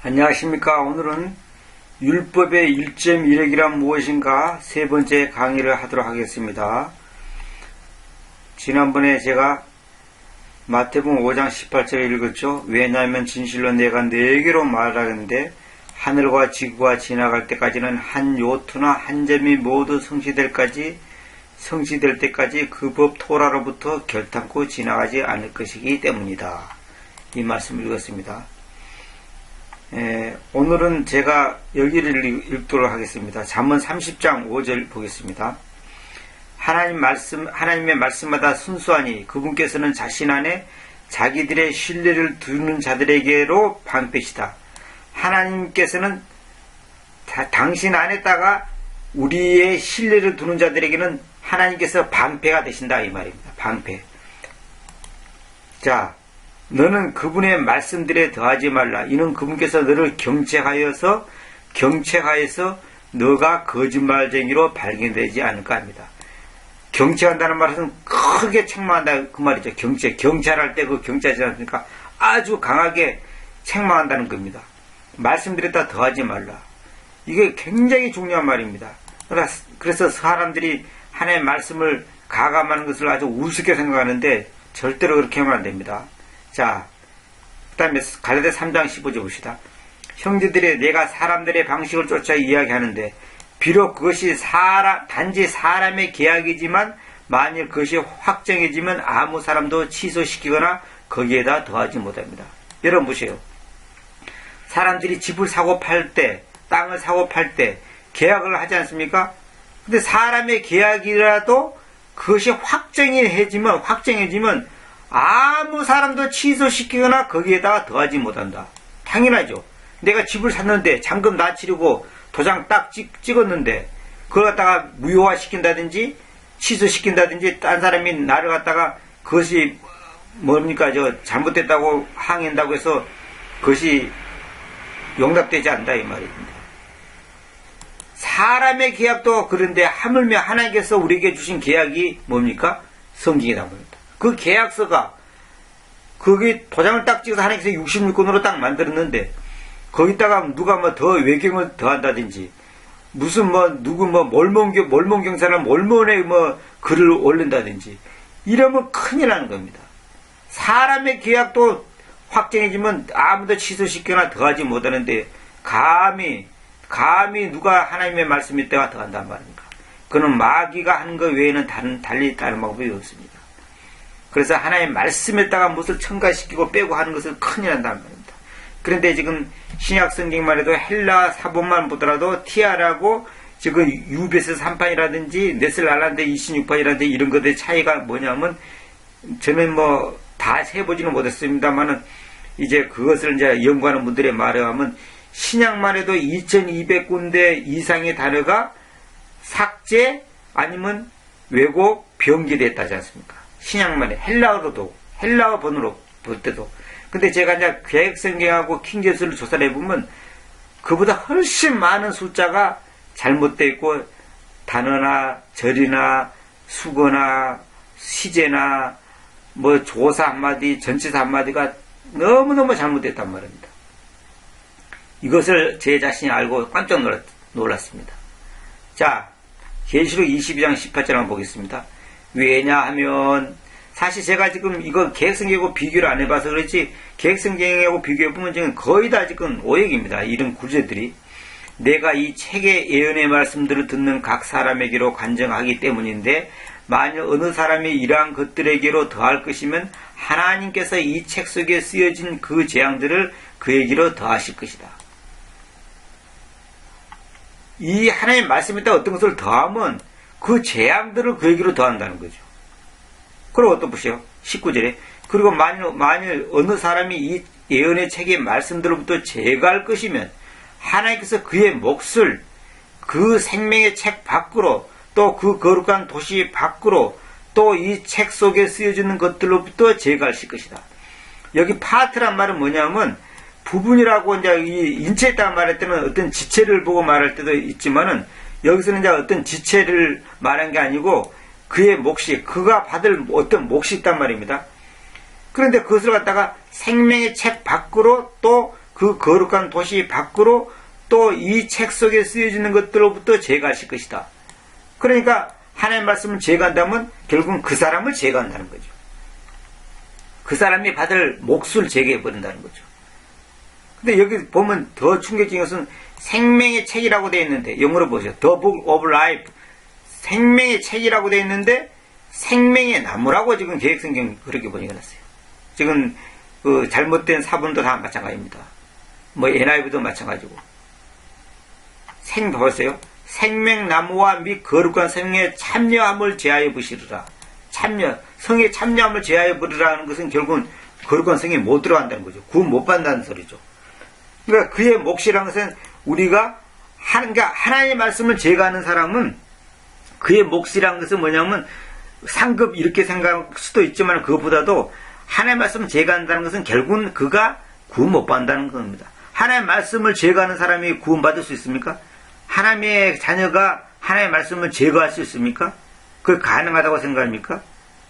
안녕하십니까. 오늘은 율법의 1.1핵이란 무엇인가 세 번째 강의를 하도록 하겠습니다. 지난번에 제가 마태복음 5장 18절에 읽었죠. 왜냐하면 진실로 내가 너에게로 말하는데 하늘과 지구가 지나갈 때까지는 한 요트나 한 점이 모두 성취될 때까지 그 법 토라로부터 결탄코 지나가지 않을 것이기 때문이다. 이 말씀을 읽었습니다. 오늘은 제가 여기를 읽도록 하겠습니다. 잠언 30장 5절 보겠습니다. 하나님의 말씀마다 순수하니 그분께서는 자신 안에 자기들의 신뢰를 두는 자들에게로 방패시다. 하나님께서는 당신 안에다가 우리의 신뢰를 두는 자들에게는 하나님께서 방패가 되신다 이 말입니다. 방패. 자, 너는 그분의 말씀들에 더하지 말라. 이는 그분께서 너를 경책하여서 너가 거짓말쟁이로 발견되지 않을까 합니다. 경책한다는 말은 크게 책망한다 그 말이죠. 경찰할 때 그 경찰이지 않습니까? 아주 강하게 책망한다는 겁니다. 말씀들에다 더하지 말라. 이게 굉장히 중요한 말입니다. 그래서 사람들이 하나님의 말씀을 가감하는 것을 아주 우습게 생각하는데 절대로 그렇게 하면 안 됩니다. 자, 그 다음에 갈라디아 3장 15절 봅시다. 형제들이 내가 사람들의 방식을 쫓아 이야기하는데 비록 그것이 단지 사람의 계약이지만 만일 그것이 확정해지면 아무 사람도 취소시키거나 거기에다 더하지 못합니다. 여러분 보세요. 사람들이 집을 사고 팔 때, 땅을 사고 팔 때 계약을 하지 않습니까? 근데 사람의 계약이라도 그것이 확정해지면 아무 사람도 취소시키거나 거기에다가 더하지 못한다. 당연하죠. 내가 집을 샀는데 잔금 다 치르고 도장 딱 찍었는데 그걸 갖다가 무효화시킨다든지 취소시킨다든지 딴 사람이 나를 갖다가 그것이 잘못됐다고 항의한다고 해서 그것이 용납되지 않는다 이 말입니다. 사람의 계약도 그런데 하물며 하나님께서 우리에게 주신 계약이 뭡니까? 성경이다 봅니다. 그 계약서가 거기 도장을 딱 찍어서 하나님께서 66권으로 딱 만들었는데 거기다가 누가 더 외경을 더한다든지 무슨 몰몬 경사나 몰몬에 글을 올린다든지 이러면 큰일 나는 겁니다. 사람의 계약도 확정해지면 아무도 취소시키거나 더하지 못하는데 감히 누가 하나님의 말씀에다가 더한단 말입니까? 그는 마귀가 하는 것 외에는 다른 방법이 없습니다. 그래서 하나님의 말씀에다가 무엇을 첨가시키고 빼고 하는 것을 큰일 난다는 말입니다. 그런데 지금 신약 성경만 해도 헬라 사본만 보더라도 티아라고 지금 유베스 3판이라든지 네슬알란데 26판이라든지 이런 것들의 차이가 뭐냐면 저는 다 세보지는 못했습니다만은 이제 그것을 이제 연구하는 분들의 말에 하면 신약만 해도 2200군데 이상의 단어가 삭제 아니면 왜곡 변기됐다지 않습니까? 신약만 해 헬라어 번호로 볼 때도. 근데 제가 이제 개혁성경하고 킹제스를 조사를 해보면 그보다 훨씬 많은 숫자가 잘못되어 있고 단어나 절이나 수거나 시제나 조사 한마디 전치사 한마디가 너무너무 잘못됐단 말입니다. 이것을 제 자신이 알고 깜짝 놀랐습니다. 자, 계시록 22장 18절 한번 보겠습니다. 왜냐하면 사실 제가 지금 이거 개혁성경하고 비교를 안 해봐서 그렇지 개혁성경하고 비교해보면 지금 거의 다 지금 오역입니다. 이런 구절들이 내가 이 책의 예언의 말씀들을 듣는 각 사람에게로 간증하기 때문인데 만일 어느 사람이 이러한 것들에게로 더할 것이면 하나님께서 이 책 속에 쓰여진 그 재앙들을 그에게로 더하실 것이다. 이 하나님의 말씀에다 어떤 것을 더하면 그 재앙들을 그에게로 더한다는 거죠. 그리고 어떤 보세요. 19절에 그리고 만일 어느 사람이 이 예언의 책의 말씀들로부터 제거할 것이면 하나님께서 그의 몫을 그 생명의 책 밖으로 또 그 거룩한 도시 밖으로 또 이 책 속에 쓰여지는 것들로부터 제거하실 것이다. 여기 파트란 말은 뭐냐면 부분이라고 이제 이 인체에 따라 말할 때는 어떤 지체를 보고 말할 때도 있지만은 여기서는 이제 어떤 지체를 말한 게 아니고 그의 몫이 그가 받을 어떤 몫이 있단 말입니다. 그런데 그것을 갖다가 생명의 책 밖으로 또 그 거룩한 도시 밖으로 또 이 책 속에 쓰여지는 것들로부터 제거하실 것이다. 그러니까 하나님의 말씀을 제거한다면 결국은 그 사람을 제거한다는 거죠. 그 사람이 받을 몫을 제거해버린다는 거죠. 근데 여기 보면 더 충격적인 것은 생명의 책이라고 되어 있는데, 영어로 보세요. The Book of Life. 생명의 책이라고 되어 있는데 생명의 나무라고 지금 개혁성경 그렇게 번역해놨어요. 지금 그 잘못된 사본도 다 마찬가지입니다. 뭐 NIV도 마찬가지고. 보세요. 생명나무와 및 거룩한 성에 참여함을 제하여 보시리라. 성에 참여함을 제하여 보리라는 것은 결국은 거룩한 성에 못 들어간다는 거죠. 구원 못 받는다는 소리죠. 그러니까 그의 몫이라는 것은 우리가 그러니까 하나님의 말씀을 제거하는 사람은 그의 몫이라는 것은 뭐냐면 상급 이렇게 생각할 수도 있지만 그것보다도 하나님의 말씀을 제거한다는 것은 결국은 그가 구원 못 받는다는 겁니다. 하나님의 말씀을 제거하는 사람이 구원 받을 수 있습니까? 하나님의 자녀가 하나님의 말씀을 제거할 수 있습니까? 그게 가능하다고 생각합니까?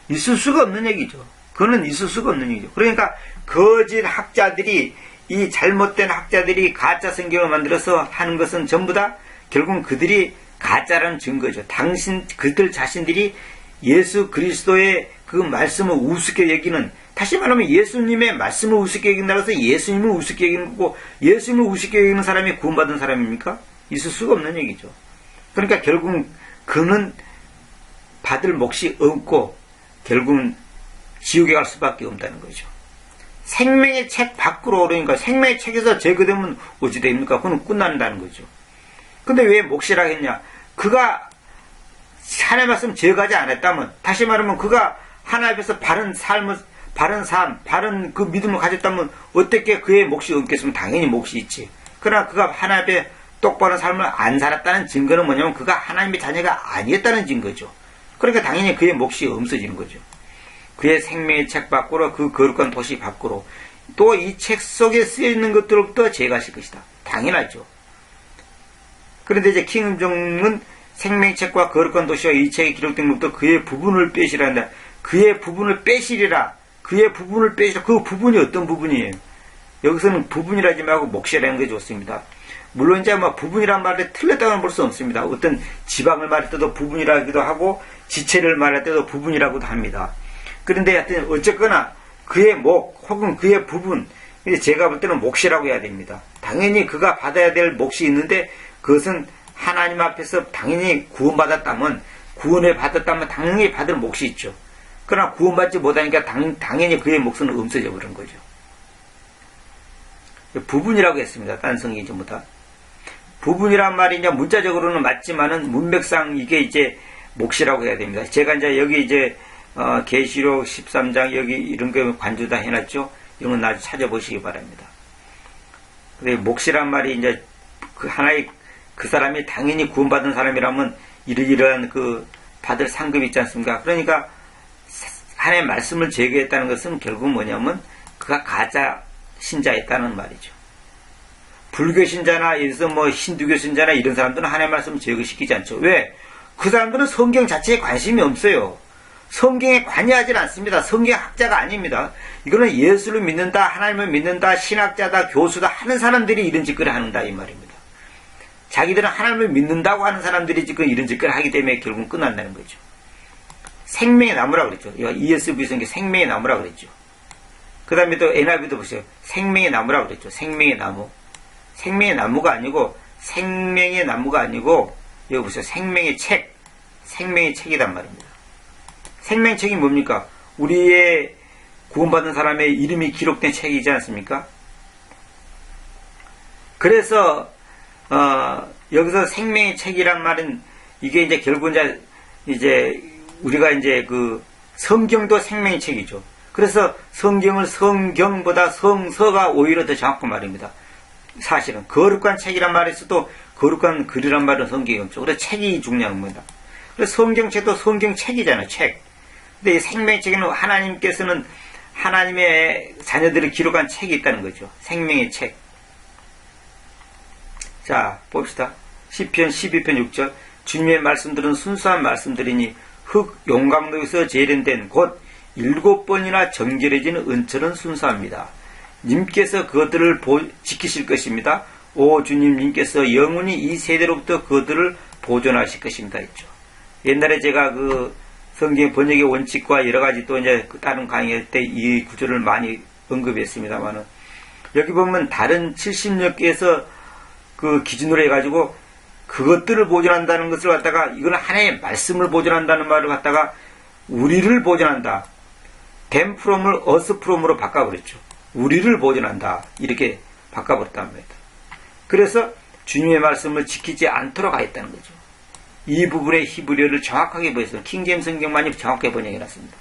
있을 수가 없는 얘기죠. 그거는 있을 수가 없는 얘기죠. 그러니까 거짓 학자들이 이 잘못된 학자들이 가짜 성경을 만들어서 하는 것은 전부 다 결국은 그들이 가짜라는 증거죠. 그들 자신들이 예수 그리스도의 그 말씀을 우습게 여기는, 다시 말하면 예수님의 말씀을 우습게 여긴다고 해서 예수님을 우습게 여기는 거고, 예수님을 우습게 여기는 사람이 구원받은 사람입니까? 있을 수가 없는 얘기죠. 그러니까 결국은 그는 받을 몫이 없고 결국은 지옥에 갈 수밖에 없다는 거죠. 생명의 책 밖으로 오르니까 생명의 책에서 제거되면 어찌 됩니까? 그건 끝난다는 거죠. 근데 왜 몫이라 했냐? 그가 하나님의 말씀 제거하지 않았다면, 다시 말하면 그가 하나님 앞에서 바른 삶, 바른 그 믿음을 가졌다면 어떻게 그의 몫이 없겠습니까? 당연히 몫이 있지. 그러나 그가 하나님 앞에 똑바른 삶을 안 살았다는 증거는 뭐냐면 그가 하나님의 자녀가 아니었다는 증거죠. 그러니까 당연히 그의 몫이 없어지는 거죠. 그의 생명의 책 밖으로, 그 거룩한 도시 밖으로, 또 이 책 속에 쓰여있는 것들로부터 제거하실 것이다. 당연하죠. 그런데 이제 킹음종은 생명의 책과 거룩한 도시와 이 책에 기록된 것부터 그의 부분을 빼시라 한다. 그의 부분을 빼시리라. 그의 부분을 빼시라. 그 부분이 어떤 부분이에요? 여기서는 부분이라지 말고 몫이라는 게 좋습니다. 물론 이제 뭐 부분이란 말에 틀렸다고는 볼 수 없습니다. 어떤 지방을 말할 때도 부분이라기도 하고 지체를 말할 때도 부분이라고도 합니다. 그런데 하여튼 어쨌거나 그의 목 혹은 그의 부분, 제가 볼 때는 몫이라고 해야 됩니다. 당연히 그가 받아야 될 몫이 있는데 그것은 하나님 앞에서 당연히 구원받았다면, 구원을 받았다면 당연히 받을 몫이 있죠. 그러나 구원받지 못하니까 당연히 그의 몫은 없어져 버린 거죠. 부분이라고 했습니다. 딴 성경이 전부 다. 부분이란 말이 이제 문자적으로는 맞지만은 문맥상 이게 이제 몫이라고 해야 됩니다. 제가 이제 여기 이제 계시록 13장 여기 이런 거 관주 다 해놨죠. 이런 건 나중에 찾아보시기 바랍니다. 근데 몫이란 말이 이제 그 하나의 그 사람이 당연히 구원받은 사람이라면 이러이러한 그 받을 상급이 있지 않습니까? 그러니까 하나의 말씀을 제거했다는 것은 결국 뭐냐면 그가 가짜 신자였다는 말이죠. 불교 신자나 예를 들어서 뭐 힌두교 신자나 이런 사람들은 하나님의 말씀을 제거시키지 않죠. 왜? 그 사람들은 성경 자체에 관심이 없어요. 성경에 관여하지 않습니다. 성경 학자가 아닙니다. 이거는 예수를 믿는다, 하나님을 믿는다, 신학자다, 교수다 하는 사람들이 이런 짓거리 하는다 이 말입니다. 자기들은 하나님을 믿는다고 하는 사람들이 지금 이런 짓거리 하기 때문에 결국은 끝난다는 거죠. 생명의 나무라고 그랬죠. ESV 성경 생명의 나무라고 그랬죠. 그 다음에 또 NIV도 보세요. 생명의 나무라고 그랬죠. 생명의 나무. 생명의 나무가 아니고 여기 보세요. 생명의 책. 생명의 책이란 말입니다. 생명의 책이 뭡니까? 우리의 구원받은 사람의 이름이 기록된 책이지 않습니까? 그래서 여기서 생명의 책이란 말은 이게 이제 결국 이제 우리가 이제 그 성경도 생명의 책이죠. 그래서 성경을 성경보다 성서가 오히려 더 정확한 말입니다. 사실은 거룩한 책이란 말이 있어도 거룩한 글이란 말은 성경이 없죠. 그래서 책이 중요한 겁니다. 그래서 성경책도 성경책이잖아요. 책. 근데 이 생명의 책에는 하나님께서는 하나님의 자녀들을 기록한 책이 있다는 거죠. 생명의 책. 자, 봅시다. 시편 12편 6절. 주님의 말씀들은 순수한 말씀들이니 흙 용광로에서 재련된 곧 7번이나 정결해지는 은철은 순수합니다. 님께서 그것들을 지키실 것입니다. 오 주님, 님께서 영원히 이 세대로부터 그것들을 보존하실 것입니다. 했죠. 옛날에 제가 그 성경 번역의 원칙과 여러 가지 또 이제 다른 강의할 때 이 구절을 많이 언급했습니다만은, 여기 보면 다른 70여 개에서 그 기준으로 해가지고 그것들을 보존한다는 것을 갖다가, 이거는 하나의 말씀을 보존한다는 말을 갖다가 우리를 보존한다. them from을 us from으로 바꿔버렸죠. 우리를 보존한다. 이렇게 바꿔버렸단 말이다. 그래서 주님의 말씀을 지키지 않도록 하였다는 거죠. 이 부분의 히브리어를 정확하게 보였어요. 킹제임 성경만이 정확하게 번역해놨습니다.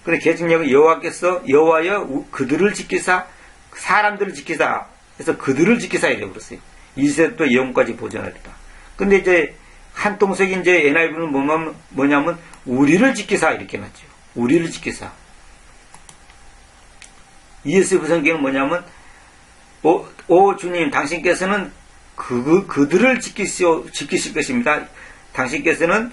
그런데 개정역은 여호와여 그들을 지키사, 사람들을 지키사, 그래서 그들을 지키사 이라고 그랬어요. 이세도 영까지 보존하리다. 근데 이제 한통속이 이제 NIV는 뭐냐면 우리를 지키사 이렇게 놨죠. 우리를 지키사. ESV 성경은 뭐냐면 오 주님, 당신께서는 그들을 지키실 것입니다. 당신께서는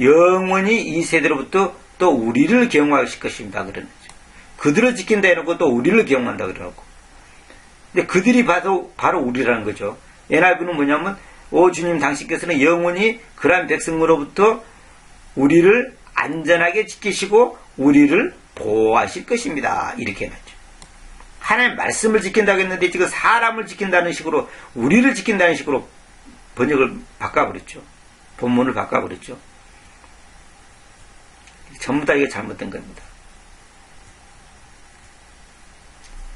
영원히 이 세대로부터 또 우리를 경영하실 것입니다. 그러는 거죠. 그들을 지킨다 해놓고 또 우리를 경영한다 그러고. 근데 그들이 바로 우리라는 거죠. NIV는 뭐냐면 오 주님, 당신께서는 영원히 그러한 백성으로부터 우리를 안전하게 지키시고 우리를 보호하실 것입니다. 이렇게 해놨죠. 하나님 말씀을 지킨다고 했는데 지금 사람을 지킨다는 식으로, 우리를 지킨다는 식으로 번역을 바꿔버렸죠. 본문을 바꿔버렸죠. 전부 다 이게 잘못된 겁니다.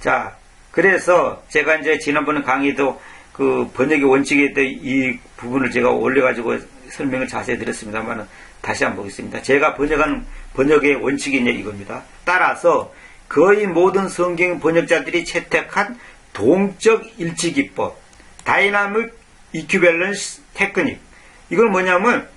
자, 그래서 제가 이제 지난번에 강의도 그 번역의 원칙에 대해 이 부분을 제가 올려가지고 설명을 자세히 드렸습니다만 다시 한번 보겠습니다. 제가 번역한 번역의 원칙이 이제 이겁니다. 따라서 거의 모든 성경 번역자들이 채택한 동적 일치기법, 다이나믹 이큐밸런스 테크닉. 이건 뭐냐면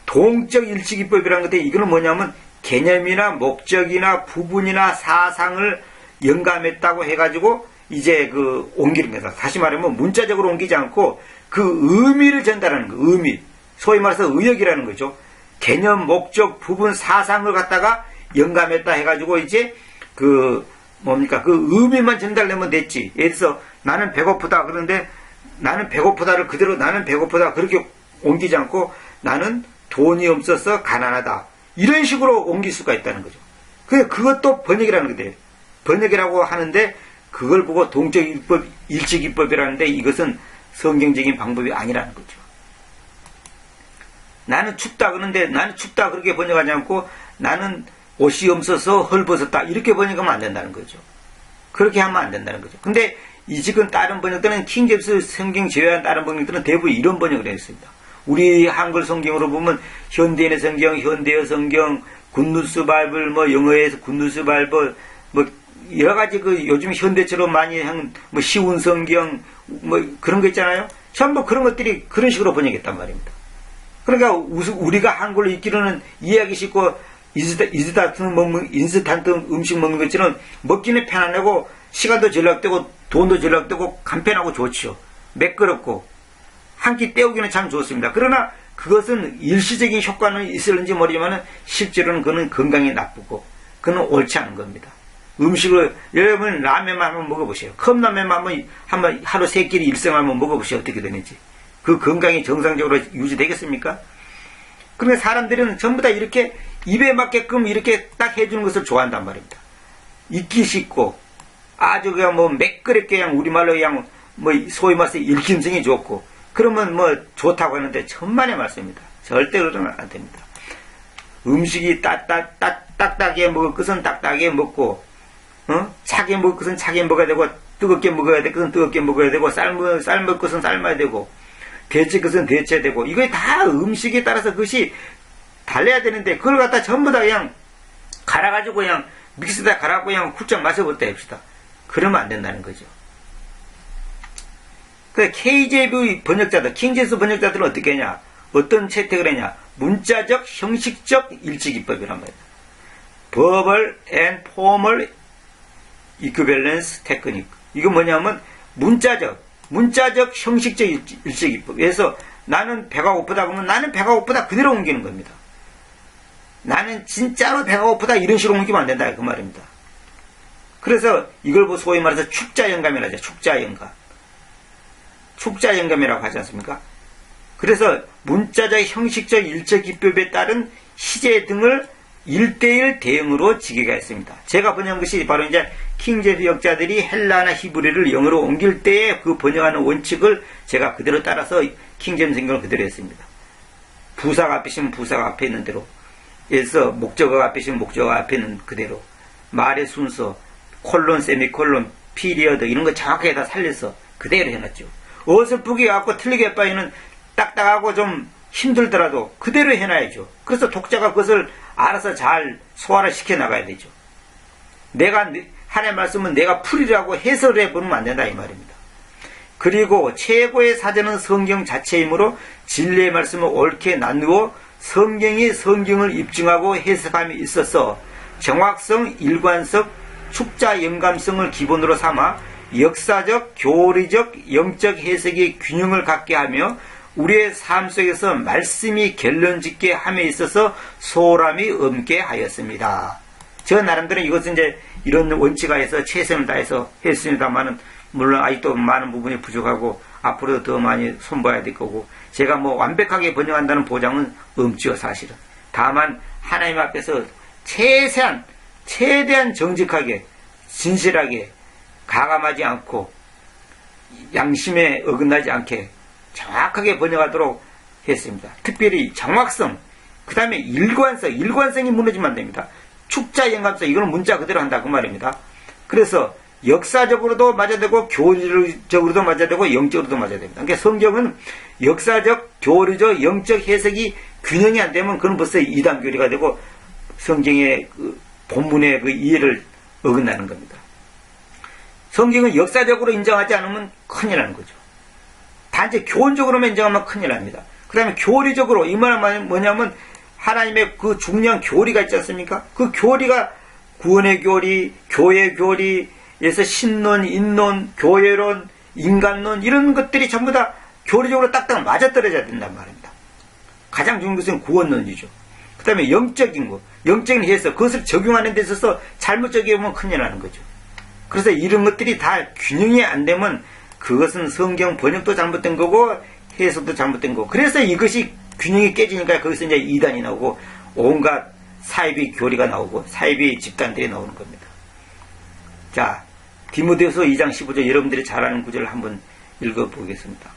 동적 일치기법이라는 건데, 이거는 뭐냐면 개념이나 목적이나 부분이나 사상을 영감했다고 해가지고 이제 그 옮기는 거다. 다시 말하면 문자적으로 옮기지 않고 그 의미를 전달하는 거. 의미. 소위 말해서 의역이라는 거죠. 개념, 목적, 부분, 사상을 갖다가 영감했다 해가지고 이제 그 의미만 전달되면 됐지. 예를 들어서 나는 배고프다. 그런데 나는 배고프다를 그대로 나는 배고프다 그렇게 옮기지 않고 나는 돈이 없어서 가난하다. 이런 식으로 옮길 수가 있다는 거죠. 그것도 번역이라는 거예요. 번역이라고 하는데 그걸 보고 동적 일치기법이라는데 이것은 성경적인 방법이 아니라는 거죠. 나는 춥다 그러는데 나는 춥다 그렇게 번역하지 않고 나는 옷이 없어서 헐벗었다 이렇게 번역하면 안 된다는 거죠. 그렇게 하면 안 된다는 거죠. 근데 이 지금 다른 번역들은 킹제임스 성경 제외한 다른 번역들은 대부분 이런 번역을 했습니다. 우리 한글 성경으로 보면 현대인의 성경, 현대어 성경, 굿뉴스 바이블, 뭐 영어에서 굿뉴스 바이블, 뭐 여러 가지 그 요즘 현대처럼 많이 한 뭐 쉬운 성경 뭐 그런 거 있잖아요. 전부 그런 것들이 그런 식으로 번역했단 말입니다. 그러니까 우리가 한글로 읽기로는 이해하기 쉽고 인스턴트 음식 먹는 것처럼 먹기는 편안하고 시간도 절약되고 돈도 절약되고 간편하고 좋죠. 매끄럽고 한 끼 때우기는 참 좋습니다. 그러나 그것은 일시적인 효과는 있을는지 모르지만 실제로는 그는 건강에 나쁘고 그는 옳지 않은 겁니다. 음식을 여러분 라면만 한번 먹어보세요. 컵라면만 한번 하루 3끼리 일생을 한번 먹어보세요. 어떻게 되는지. 그 건강이 정상적으로 유지되겠습니까? 그러니까 사람들은 전부 다 이렇게 입에 맞게끔 이렇게 딱 해주는 것을 좋아한단 말입니다. 익기 쉽고 아주 그냥 뭐 매끄럽게 그냥 우리말로 그냥 뭐 소위 말해서 일김성이 좋고 그러면 뭐 좋다고 하는데 천만의 말씀입니다. 절대 그러면 안 됩니다. 음식이 딱딱하게 먹을 것은 딱딱하게 먹고 차게 먹을 것은 차게 먹어야 되고 뜨겁게 먹어야 될 것은 뜨겁게 먹어야 되고 삶을 것은 삶아야 되고 데칠 것은 데쳐야 되고 이거 다 음식에 따라서 그것이 달라야 되는데 그걸 갖다 전부 다 그냥 갈아가지고 그냥 믹스에다 갈아갖고 그냥 훌쩍 마셔버렸다 합시다. 그러면 안 된다는 거죠. 그 KJV 번역자들, 킹제임스 번역자들은 어떻게 하냐? 어떤 채택을 했냐? 문자적, 형식적 일치기법이란 말이다. Verbal and Formal Equivalence Technique. 이거 뭐냐면 문자적, 형식적 일치기법. 그래서 나는 배가 고프다 그러면 나는 배가 고프다 그대로 옮기는 겁니다. 나는 진짜로 배가 고프다 이런 식으로 옮기면 안 된다 그 말입니다. 그래서 이걸 소위 말해서 축자영감이라고 하죠. 축자영감. 축자영감이라고 하지 않습니까? 그래서 문자적, 형식적, 일체 기법에 따른 시제 등을 1:1 대응으로 지게가 있습니다. 제가 번역한 것이 바로 이제 킹제임스 역자들이 헬라나 히브리를 영어로 옮길 때에 그 번역하는 원칙을 제가 그대로 따라서 킹제임스 성경을 그대로 했습니다. 부사가 앞에 있으면 부사가 앞에 있는 대로, 예를 들어서 목적어가 앞에 있으면 목적어가 앞에 있는 그대로, 말의 순서, 콜론, 세미콜론, 피리어드 이런 거 정확하게 다 살려서 그대로 해놨죠. 어설프게 갖고 틀리게 할 바에는 딱딱하고 좀 힘들더라도 그대로 해놔야죠. 그래서 독자가 그것을 알아서 잘 소화를 시켜나가야 되죠. 내가 하나님의 말씀은 내가 풀이라고 해설을 해보면 안 된다 이 말입니다. 그리고 최고의 사전은 성경 자체이므로 진리의 말씀을 옳게 나누어 성경이 성경을 입증하고 해석함이 있어서 정확성, 일관성, 축자 영감성을 기본으로 삼아 역사적, 교리적, 영적 해석의 균형을 갖게 하며 우리의 삶 속에서 말씀이 결론짓게 함에 있어서 소홀함이 없게 하였습니다. 저 나름대로 이것은 이제 이런 원칙하에서 최선을 다해서 했습니다만은 물론 아직도 많은 부분이 부족하고 앞으로도 더 많이 손봐야 될 거고 제가 뭐 완벽하게 번역한다는 보장은 없죠 사실은. 다만 하나님 앞에서 최대한 정직하게 진실하게 가감하지 않고 양심에 어긋나지 않게 정확하게 번역하도록 했습니다. 특별히 정확성, 그 다음에 일관성이 무너지면 안 됩니다. 축자 영감성, 이거는 문자 그대로 한다 그 말입니다. 그래서 역사적으로도 맞아야 되고 교리적으로도 맞아야 되고 영적으로도 맞아야 됩니다. 그러니까 성경은 역사적, 교리적, 영적 해석이 균형이 안 되면 그건 벌써 이단 교리가 되고 성경의 그 본문의 그 이해를 어긋나는 겁니다. 성경은 역사적으로 인정하지 않으면 큰일 나는 거죠. 단지 교훈적으로만 인정하면 큰일 납니다. 그 다음에 교리적으로 이 말은 뭐냐면 하나님의 그 중요한 교리가 있지 않습니까? 그 교리가 구원의 교리, 교회 교리에서 신론, 인론, 교회론, 인간론 이런 것들이 전부 다 교리적으로 딱딱 맞아떨어져야 된단 말입니다. 가장 중요한 것은 구원론이죠. 그 다음에 영적인 것, 영적인 해석, 그것을 적용하는 데 있어서 잘못 적용하면 큰일 나는 거죠. 그래서 이런 것들이 다 균형이 안 되면 그것은 성경 번역도 잘못된 거고 해석도 잘못된 거고 그래서 이것이 균형이 깨지니까 거기서 이제 이단이 나오고 온갖 사이비 교리가 나오고 사이비 집단들이 나오는 겁니다. 자, 디모데후서 2장 15절 여러분들이 잘 아는 구절을 한번 읽어보겠습니다.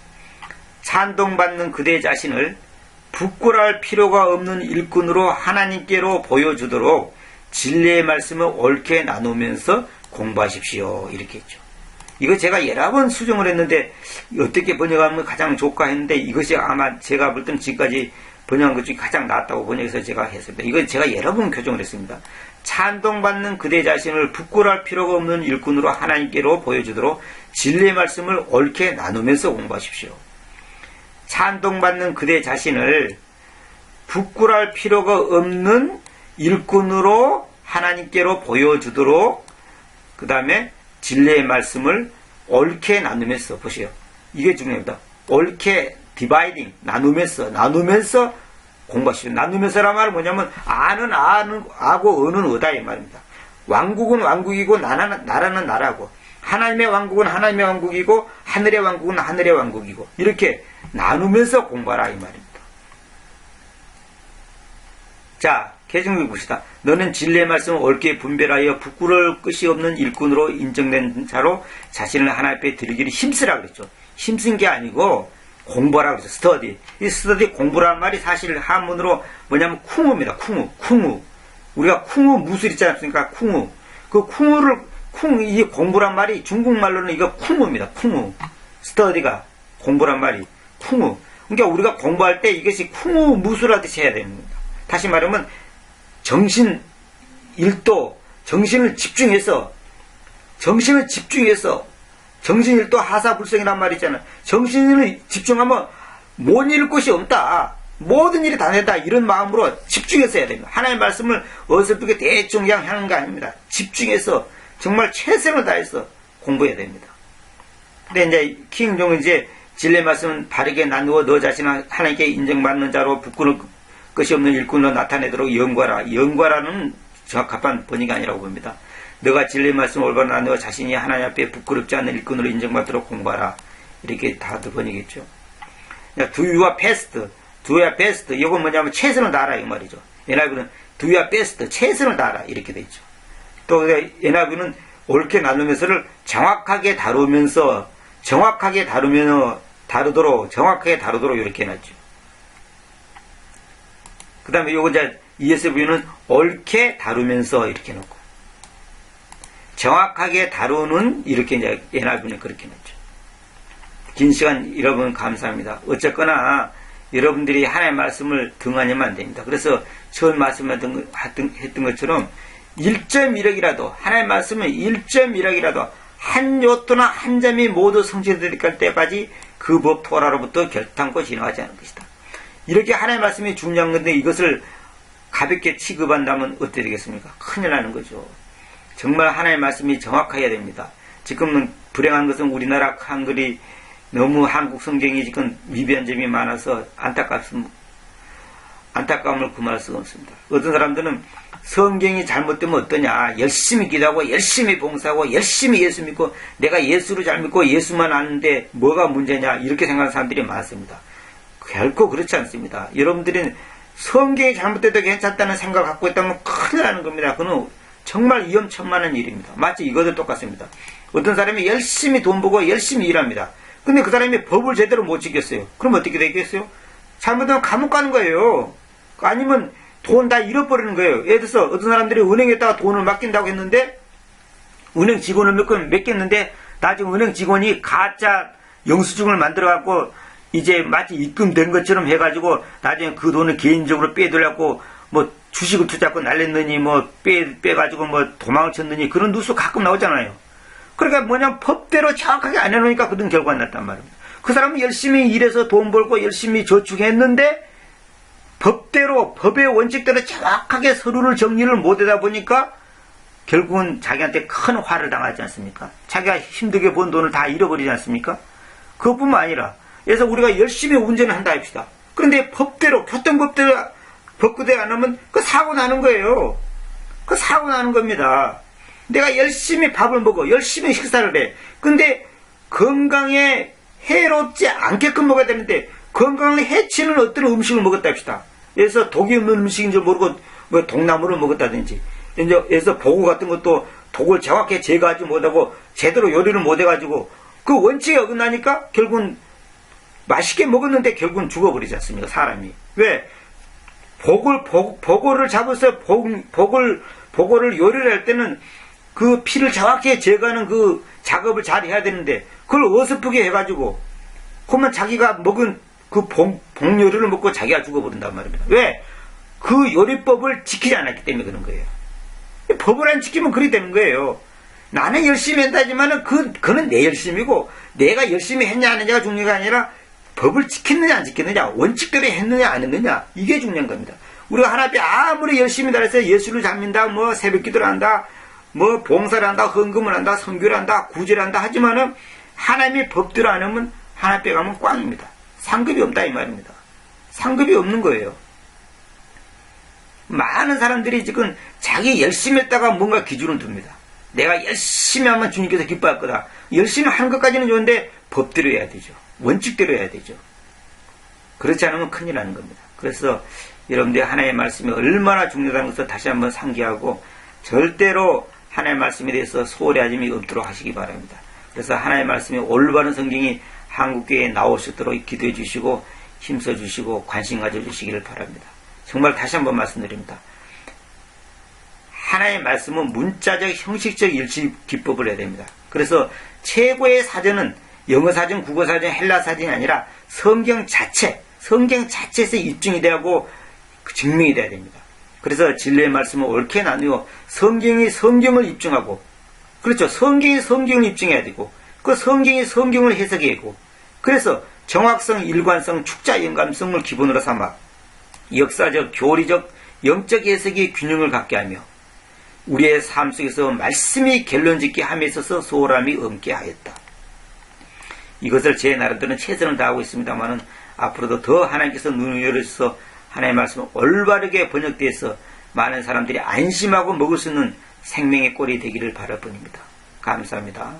찬동받는 그대 자신을 부끄러울 필요가 없는 일꾼으로 하나님께로 보여주도록 진리의 말씀을 옳게 나누면서 공부하십시오. 이렇게 했죠. 이거 제가 여러 번 수정을 했는데 어떻게 번역하면 가장 좋을까 했는데 이것이 아마 제가 볼 때는 지금까지 번역한 것 중에 가장 낫다고 번역해서 제가 했습니다. 이거 제가 여러 번 교정을 했습니다. 찬동받는 그대 자신을 부끄러울 필요가 없는 일꾼으로 하나님께로 보여주도록 진리의 말씀을 옳게 나누면서 공부하십시오. 찬동받는 그대 자신을 부끄러울 필요가 없는 일꾼으로 하나님께로 보여주도록 그 다음에 진리의 말씀을 옳게 나누면서 보세요. 이게 중요합니다. 옳게 디바이딩 나누면서 공부하시죠. 나누면서란 말은 뭐냐면 아는 아고 어는 어다 이 말입니다. 왕국은 왕국이고 나라는 나라고 하나님의 왕국은 하나님의 왕국이고 하늘의 왕국은 하늘의 왕국이고 이렇게 나누면서 공부하라 이 말입니다. 자, 개정을 봅시다. 너는 진리의 말씀을 옳게 분별하여 부끄러울 것이 없는 일꾼으로 인정된 자로 자신을 하나님 앞에 드리기를 힘쓰라 그랬죠. 힘쓴 게 아니고 공부하라 그랬죠. 스터디. 이 스터디 공부라는 말이 사실 한문으로 뭐냐면 쿵우입니다. 쿵우. 우리가 쿵우 무술 있지 않습니까? 쿵우. 그 이 공부란 말이 중국말로는 이거 쿵우입니다. 쿵우. 스터디가 공부란 말이 쿵우. 그러니까 우리가 공부할 때 이것이 쿵우 무술하듯이 해야 됩니다. 다시 말하면 정신 일도, 정신을 집중해서 정신 일도 하사불성이란 말이 있잖아요. 정신을 집중하면 못 잃을 것이 없다. 모든 일이 다 된다. 이런 마음으로 집중해서 해야 됩니다. 하나님의 말씀을 어설프게 대충 그냥 하는 거 아닙니다. 집중해서 정말 최선을 다해서 공부해야 됩니다. 근데 이제 킹종은 이제 진리의 말씀은 바르게 나누어 너 자신을 하나님께 인정받는 자로 부끄러울 것이 없는 일꾼으로 나타내도록 연구하라. 연구하라는 정확한 번역이 아니라고 봅니다. 너가 진리의 말씀을 올바로 나누어 자신이 하나님 앞에 부끄럽지 않는 일꾼으로 인정받도록 공부하라. 이렇게 다들 번역했죠. do your best, do your best. 이건 뭐냐면 최선을 다하라 이 말이죠. NIV는 do your best, 최선을 다하라 이렇게 돼 있죠. 또 NIV는 옳게 나누면서를 정확하게 다루면서 다루도록 이렇게 해놨죠. 그 다음에 요거 이제 ESV는 옳게 다루면서 이렇게 놓고 정확하게 다루는 이렇게 이제 NIV는 그렇게 놨죠. 긴 시간 여러분 감사합니다. 어쨌거나 여러분들이 하나님의 말씀을 등한하면 안 됩니다. 그래서 처음 말씀했던 것처럼 1.1억이라도 하나님의 말씀은 1.1억이라도 한 요토나 한 점이 모두 성취될 때까지 그 법 토라로부터 결탄코 지나가지 않을 것이다. 이렇게 하나님의 말씀이 중요한 건데 이것을 가볍게 취급한다면 어떻게 되겠습니까? 큰일 나는 거죠. 정말 하나님의 말씀이 정확해야 됩니다. 지금은 불행한 것은 우리나라 한글이 너무 한국 성경이 지금 미비한 점이 많아서 안타까움을 금할 수가 없습니다. 어떤 사람들은 성경이 잘못되면 어떠냐, 열심히 기도하고 열심히 봉사하고 열심히 예수 믿고 내가 예수를 잘 믿고 예수만 아는데 뭐가 문제냐 이렇게 생각하는 사람들이 많습니다. 결코 그렇지 않습니다. 여러분들이 성경이 잘못돼도 괜찮다는 생각을 갖고 있다면 큰일 나는 겁니다. 그건 정말 위험천만한 일입니다. 마치 이것도 똑같습니다. 어떤 사람이 열심히 돈 벌고 열심히 일합니다. 근데 그 사람이 법을 제대로 못 지켰어요. 그럼 어떻게 되겠어요? 잘못하면 감옥 가는 거예요. 아니면 돈 다 잃어버리는 거예요. 예를 들어서 어떤 사람들이 은행에다가 돈을 맡긴다고 했는데 은행 직원을 맡겼는데 나중에 은행 직원이 가짜 영수증을 만들어갖고 이제 마치 입금된 것처럼 해가지고 나중에 그 돈을 개인적으로 빼들려고 뭐 주식을 투자하고 날렸느니 뭐 빼가지고 뭐 도망을 쳤느니 그런 뉴스 가끔 나오잖아요. 그러니까 뭐냐면 법대로 정확하게 안 해놓으니까 그런 결과가 났단 말입니다. 그 사람은 열심히 일해서 돈 벌고 열심히 저축했는데 법대로 법의 원칙대로 정확하게 서류를 정리를 못하다 보니까 결국은 자기한테 큰 화를 당하지 않습니까? 자기가 힘들게 번 돈을 다 잃어버리지 않습니까? 그것뿐만 아니라 그래서 우리가 열심히 운전을 한다 합시다. 그런데 법대로 교통법대로 법대로 안 하면 그 사고 나는 거예요. 그 사고 나는 겁니다. 내가 열심히 밥을 먹어 열심히 식사를 해. 근데 건강에 해롭지 않게끔 먹어야 되는데 건강을 해치는 어떤 음식을 먹었다 합시다. 그래서 독이 없는 음식인 줄 모르고 뭐 독나물을 먹었다든지 그래서 보고 같은 것도 독을 정확히 제거하지 못하고 제대로 요리를 못해가지고 그 원칙에 어긋나니까 결국은 맛있게 먹었는데 결국은 죽어버리지 않습니까? 사람이. 왜? 보고를 잡아서 보고를 요리를 할 때는 그 피를 정확히 제거하는 그 작업을 잘 해야 되는데 그걸 어설프게 해가지고 그러면 자기가 먹은 그 복요리를 먹고 자기가 죽어버린단 말입니다. 왜? 그 요리법을 지키지 않았기 때문에 그런 거예요. 법을 안 지키면 그리 되는 거예요. 나는 열심히 한다지만은 그는 내 열심이고 내가 열심히 했냐 안 했냐가 중요한 게 아니라 법을 지켰느냐 안 지켰느냐 원칙대로 했느냐 안 했느냐 이게 중요한 겁니다. 우리가 하나 앞에 아무리 열심히 달해서 예수를 잘 믿는다 뭐 새벽 기도를 한다 뭐 봉사를 한다 헌금을 한다 선교를 한다 구제를 한다 하지만은 하나님의 법대로 안 하면 하나 앞에 가면 꽝입니다. 상급이 없다 이 말입니다. 상급이 없는 거예요. 많은 사람들이 지금 자기 열심히 했다가 뭔가 기준을 둡니다. 내가 열심히 하면 주님께서 기뻐할 거다. 열심히 하는 것까지는 좋은데 법대로 해야 되죠. 원칙대로 해야 되죠. 그렇지 않으면 큰일 나는 겁니다. 그래서 여러분들이 하나님의 말씀이 얼마나 중요하다는 것을 다시 한번 상기하고 절대로 하나님의 말씀에 대해서 소홀해짐이 없도록 하시기 바랍니다. 그래서 하나님의 말씀이 올바른 성경이 한국교회에 나올 수 있도록 기도해 주시고 힘써 주시고 관심 가져 주시기를 바랍니다. 정말 다시 한번 말씀드립니다. 하나님의 말씀은 문자적 형식적 일치 기법을 해야 됩니다. 그래서 최고의 사전은 영어 사전, 국어 사전, 헬라 사전이 아니라 성경 자체에서 입증이 되고 증명이 돼야 됩니다. 그래서 진리의 말씀을 옳게 나누어 성경이 성경을 입증하고 그렇죠. 성경이 성경을 입증해야 되고 그 성경이 성경을 해석해야 되고 그래서 정확성, 일관성, 축자, 영감성을 기본으로 삼아 역사적, 교리적, 영적 해석의 균형을 갖게 하며 우리의 삶 속에서 말씀이 결론짓게 함에 있어서 소홀함이 없게 하였다. 이것을 제 나름대로는 최선을 다하고 있습니다만은 앞으로도 더 하나님께서 눈을 열어주셔서 하나님의 말씀을 올바르게 번역돼서 많은 사람들이 안심하고 먹을 수 있는 생명의 꼴이 되기를 바랄 뿐입니다. 감사합니다.